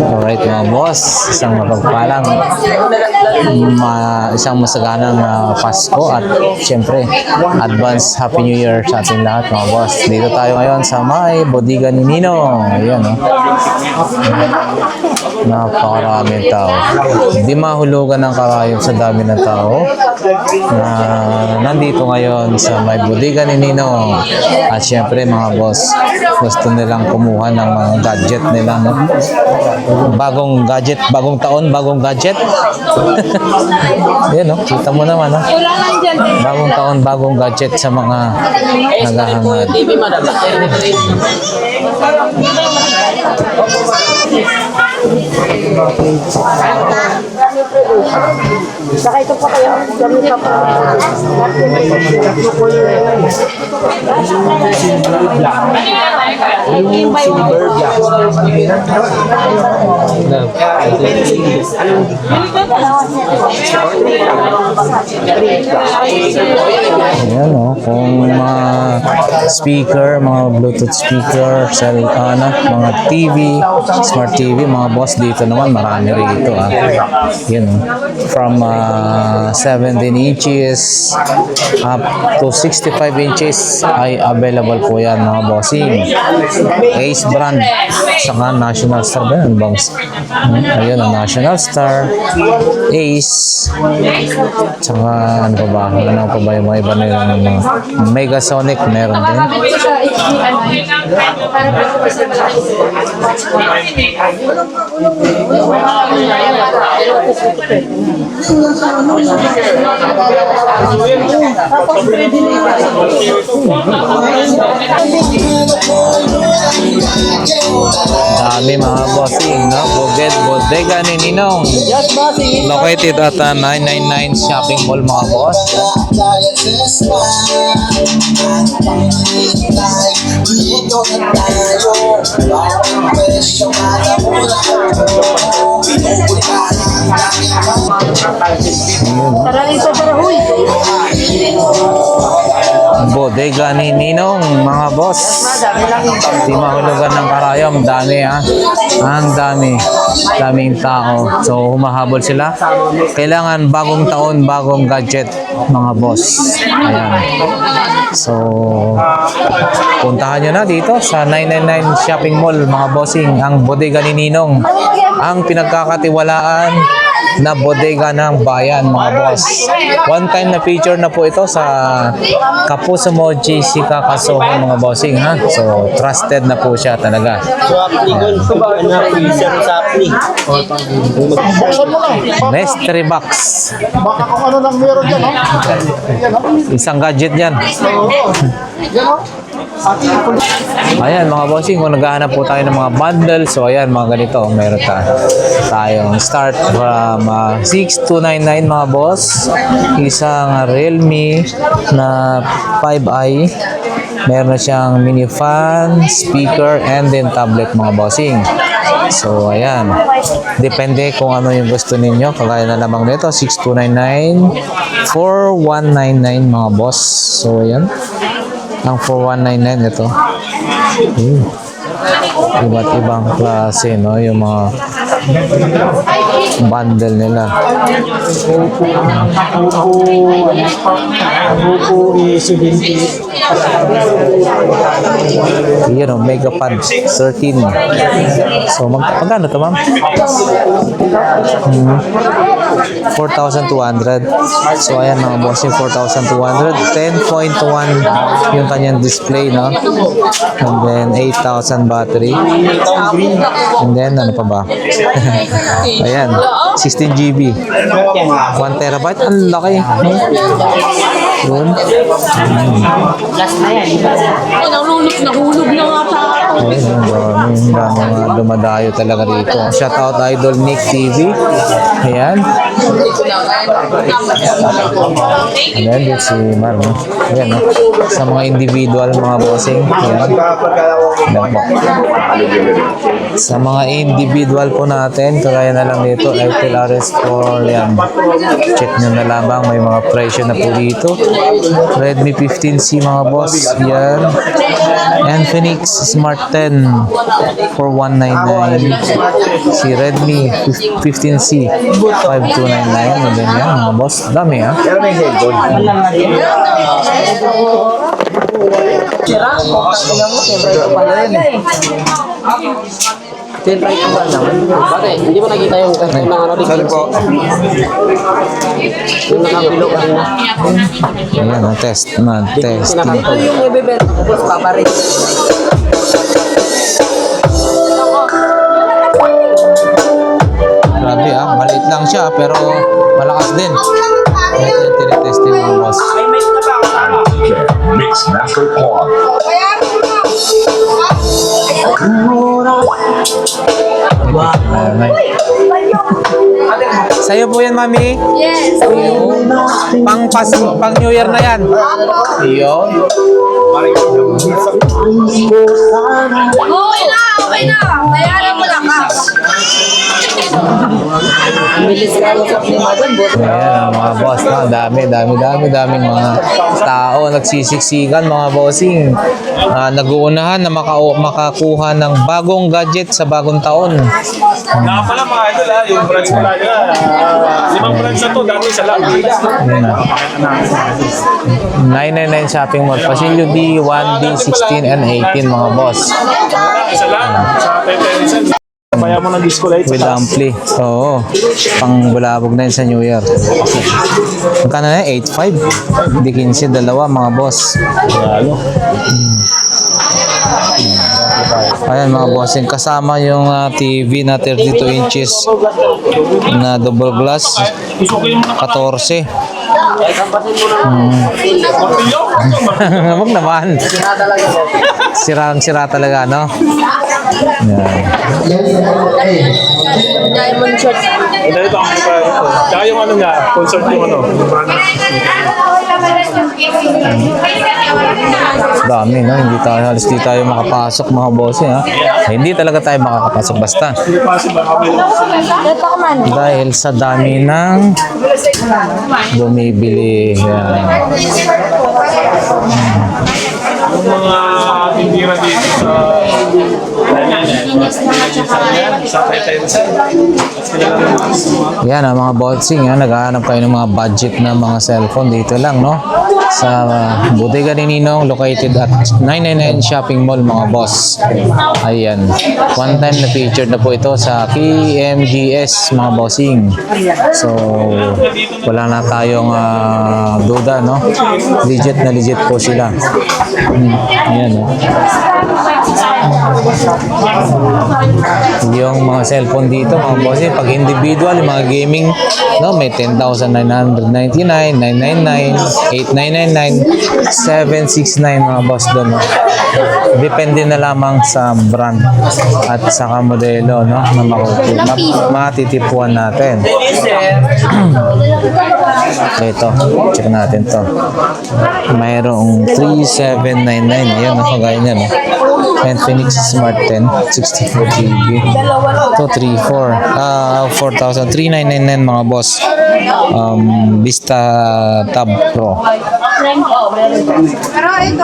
Alright mga boss, isang mapagpalang isang masaganang Pasko at syempre advance Happy New Year sa ating lahat mga boss. Dito tayo ngayon sa may bodega ni Ninong. Ayan napakaraming tao. Hindi mahulugan ng karayom sa dami ng tao na nandito ngayon sa may bodega ni Ninong. At syempre mga boss, gusto nilang kumuha ng mga gadget nila, no? Bagong gadget, bagong taon, bagong gadget. Yan, no? Kita mo naman, no? Bagong taon, bagong gadget sa mga naghahangad. Sakay ko pa kayo. Kami pa pa. Ayan, no? Kung mga speaker, mga Bluetooth speaker, mga TV, smart TV, mga boss, dito naman marami rito. Yun, from 17 inches up to 65 inches ay available po yan mga bossing. Ace brand, saka National Star ba yan? Ayun, National Star, Ace, saka ano pa ba? Ano pa ba yung mga iba na yung Megasonic meron din. Dami mga bossing, no? Bodega ni Ninong. Located at 999 Shopping Mall mga boss. Bodega ni Ninong mga boss. Di mahulugan ng karayom. Dami ang daming tao. So humahabol sila. Kailangan bagong taon, bagong gadget mga boss. Ayan. So puntahan nyo na dito sa 999 Shopping Mall mga bossing. Ang bodega ni Ninong, ang pinagkakatiwalaan na bodega ng bayan mga boss. One time na feature na po ito sa Kapuso Mo JC Kakasoho mga bossing So trusted na po siya talaga. Mystery box. Baka kung ano lang meron dyan, no? Isang gadget yan. Ayan mga bossing, kung naghahanap po tayo ng mga bundle, so ayan mga ganito, meron tayong start from 6299 mga boss. Isang Realme na 5i, meron na siyang mini fan, speaker, and then tablet mga bossing. So ayan, depende kung ano yung gusto ninyo. Kagaya na lamang nito, 6299, 4199 mga boss. So ayan, ang 4199 ito. Iba't ibang klase, no? Yung mga bundle nila. Yan o, Megapad 13. So magkano ito ma'am? 4,200. So ayan mga boss, yung 4,200. 10.1 yung kanyang display, no? And then 8,000 battery. And then ano pa ba? Ayan, 16 GB, 1 terabyte. Ang laki, no? Yun. Last na yan. Nahulog na nga pa. Ayun, ang dami mga dumadayo talaga rito. Shout out Idol Nick TV. Ayan. Ayan, dito si Marno. Ayan, no? Sa mga individual, mga bossing. Ayan. Ayan po. Sa mga individual po natin, kagaya na lang dito, Airtel RS4, yan. Check nyo na lamang, may mga presyo na po dito. Redmi 15C mga boss, yan. Infinix Smart 10 for 199. Si Redmi 15C 5299. And then yan mga boss, dami ha. Tinry ko ba naman? Bakit? Hindi mo nakita yung ng ano dito? Sorry po. Yung nakapilo kanina. Ayan, test na, test. Ito yung ibebenta ko, boss, paparin. Grabe maliit lang siya pero malakas din. Ito yung tinitesting mga boss. Mix Master Quad. Sa'yo po yan, Mami? Yes. Pang New Year na yan. Iyo. Okay na, okay na. Bayaran mo lang ka. Bilis ka lang sa pinagan, boss. Ayan, mga boss. Daming mga tao nagsisiksikan, mga bossing. Nag-uunahan na makakuha ng bagong gadget sa bagong taon. Nga pala mga idol yung branch pala nila, 5 branch na to, dati isa lang. Ayan na. 999 Shopping Mall. Pasilyo D, 1D, 16, and 18, mga boss. Isa lang, sa Tetensen. Kaya mo ng disco light With ampli. Oo. Pang bulabog na yun sa New Year. Magkano na yun? 8.5. Hindi 15, dalawa, mga boss. Ayan mga bossing, kasama yung TV na 32 inches na double glass, 14. Huwag naman. Sirang-sira talaga, no? Yan. Diamond short. Dahil ito ang kaya yung ano nga, concert yung ano. Dami, no? Halos di tayo makapasok, mga bossing, ha? Hindi talaga tayo makakapasok basta. Dahil sa dami ng bumibili. Yan. Yung mga tindira dito sa Tetensen. Yan mga bossing, naghahanap kayo ng mga budget na mga cellphone dito lang, no? Sa Bodega ni Ninong, located at 999 Shopping Mall, mga boss. Ayan. One time na featured na po ito sa KMGS, mga bossing. So, wala na tayong duda, no? Legit na legit po sila. Ayan, no? Yung mga cellphone dito, mga bossing, pag individual, yung mga gaming, no, may 10,999, 999, 8,999, 769, mga boss doon. No? Depende na lamang sa brand at saka modelo, no, na matitipuan natin. So ito, check natin to. Mayroong 3799, ayan, kagaya niya, no? Infinix Smart 10, 64GB. Ito, 4,399 mga boss. Vista Tab Pro. Pero ito,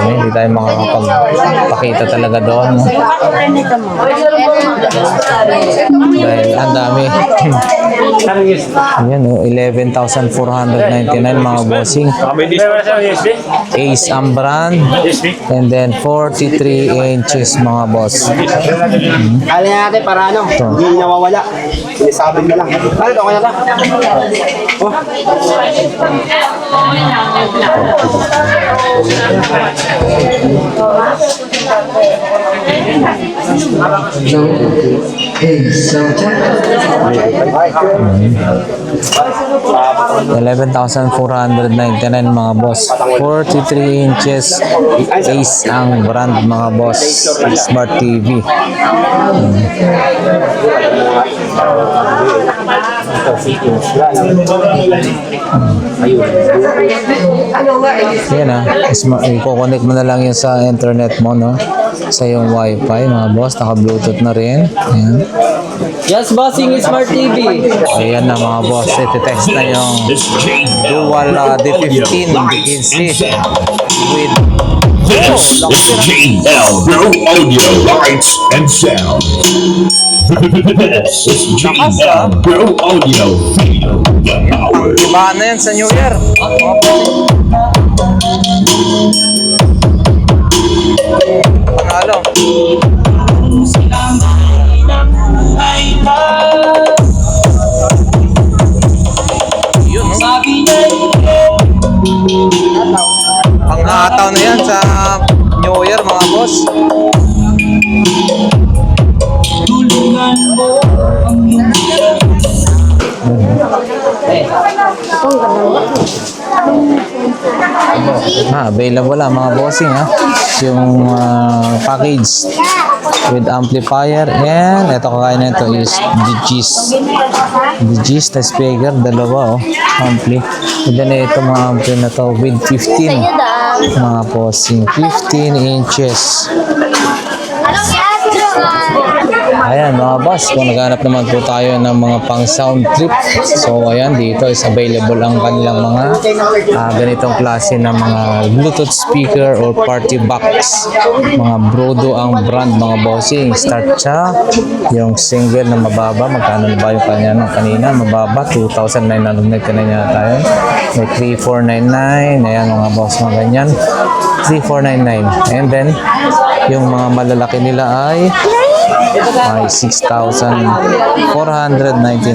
Hindi tayo makakapagpakita talaga doon. No? Dahil ang dami. Ayan, 11,499 mga bossing. May disco na sa USB? Ace ang brand. And then 43 inches mga boss. Alin natin para ano, hindi nawawala. Sinasabi na lang. Ano, okay na ba? Oh. $11,499 mga boss. 43 inches Ace ang brand mga boss. Smart TV. Yan i-connect mo na lang yun sa internet mo, no? Sa yung wifi mga boss. Naka-bluetooth na rin. Ayan. Yes, bossing Smart TV. Ayan na mga boss. Iti-test na yung dual D15 D15 with This is JL Bro Audio Lights and Sound. This is JL Bro Audio Video Power. iba na yan sa New Year. Panalo. Yun, no? Pang-ataw na yan sa New Year mga boss. Available lang mga bossing yung package with amplifier and ito kakain na ito is DGs na speaker, dalawa ampli. And then ito mga ampli na to with 15 mga bossing, 15 inches. Ayan mga boss, kung naghanap naman po tayo ng mga pang sound trip, so ayan, dito is available ang kanilang mga ganitong klase ng mga Bluetooth speaker or party box. Mga Brodo ang brand mga bossing. Start siya, yung single na mababa, magkano na ba yung kanya nung kanina? Mababa, 2,900 kanina tayo. May 3,499, ayan mga boss, mga ganyan. 3,499. And then, yung mga malalaki nila ay 6,499.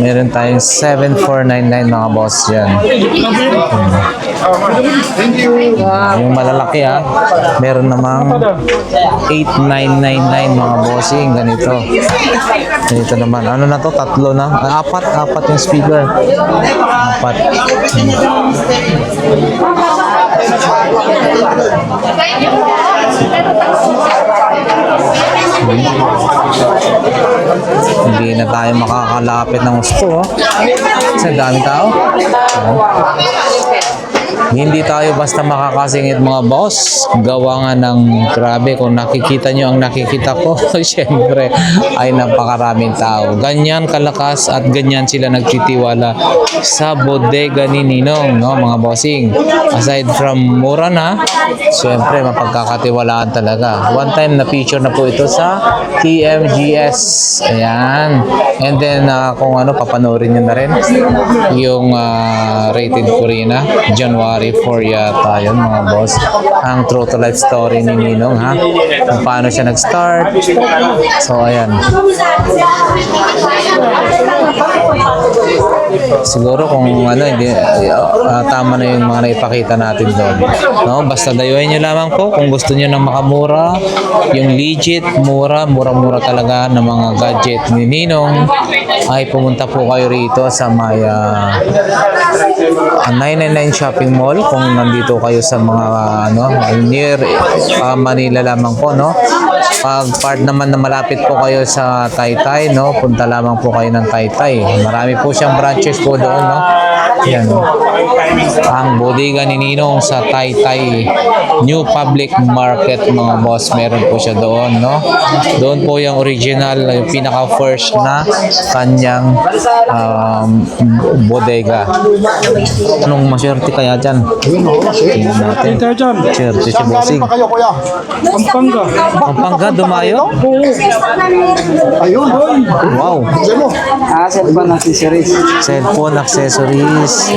Meron tayong 7,499 mga boss yan. Yung malalaki meron namang 8,999 mga bossing. Ganito. Ganito naman. Ano na to? Tatlo na. Apat yung speaker. Apat. Hindi na tayo makakalapit ng gusto kasi daming tao. Hindi tayo basta makakasingit mga boss. Gawa nga ng grabe. Kung nakikita nyo ang nakikita ko, syempre ay napakaraming tao. Ganyan kalakas at ganyan sila nagtitiwala sa bodega ni Ninong, no, mga bossing. Aside from mura na, syempre mapagkakatiwalaan talaga. One time na feature na po ito sa TMGS. Ayan. And then kung ano, papanoorin nyo na rin yung rated Corina, January 4 yata yun mga boss. Ang true to life story ni Ninong kung paano siya nag-start. So ayan. Siguro kung ano, hindi tama na yung mga naipakita natin doon, no? Basta dayuhin nyo lamang po kung gusto nyo ng makamura, yung legit mura talaga ng mga gadget ni Ninong, ay pumunta po kayo rito sa may 999 shopping mall kung nandito kayo sa mga near Manila lamang po, no? Pag part naman na malapit po kayo sa Taytay, no, punta lamang po kayo ng Taytay. Marami po siyang branches po doon, no? Yan. Ang bodega ni Ninong sa Taytay New Public Market mga boss, meron po siya doon, no? Doon po yung original, yung pinaka first na kanyang bodega. Anong maswerte kaya dyan? Tingnan natin. Swerte si Bossing. Pa kayo, kuya? Pampanga, dumayo? Ayun. Wow. Sino? Cellphone accessories. Cellphone accessories.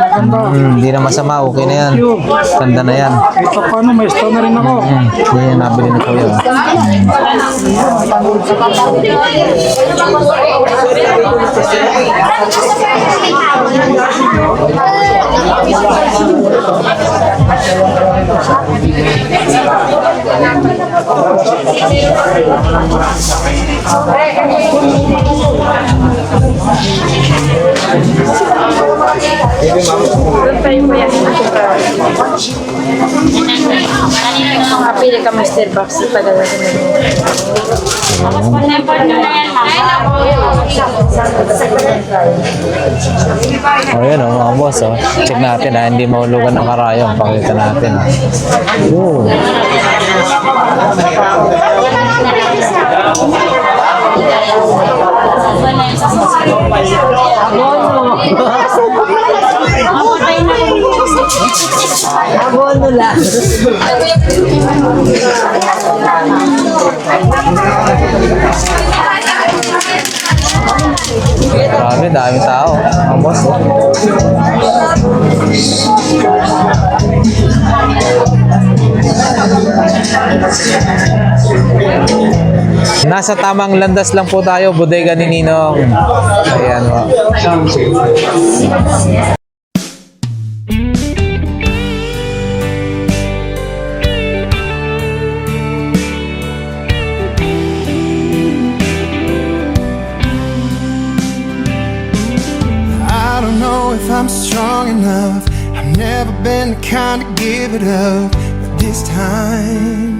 Hindi na masama, okay na yan. Ganda na yan. Ito paano, may store na rin ako. Yan yung nabili ni Kuya. Kapili ka Mr. Box sa tagal na O yan o, mga boss. Oh. Check natin ha, hindi mahulugan ng karayong. Pakita natin ha. Yun. Abono lang. Grabe, dami tao. Mga boss. Nasa tamang landas lang po tayo, bodega ni Ninong. Ayan o. I don't know if I'm strong enough. I've never been the kind to give it up. But this time,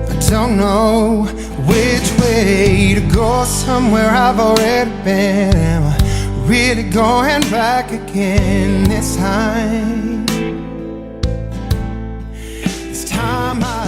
I don't know which way to go. Somewhere I've already been. Am I really going back again this time? This time I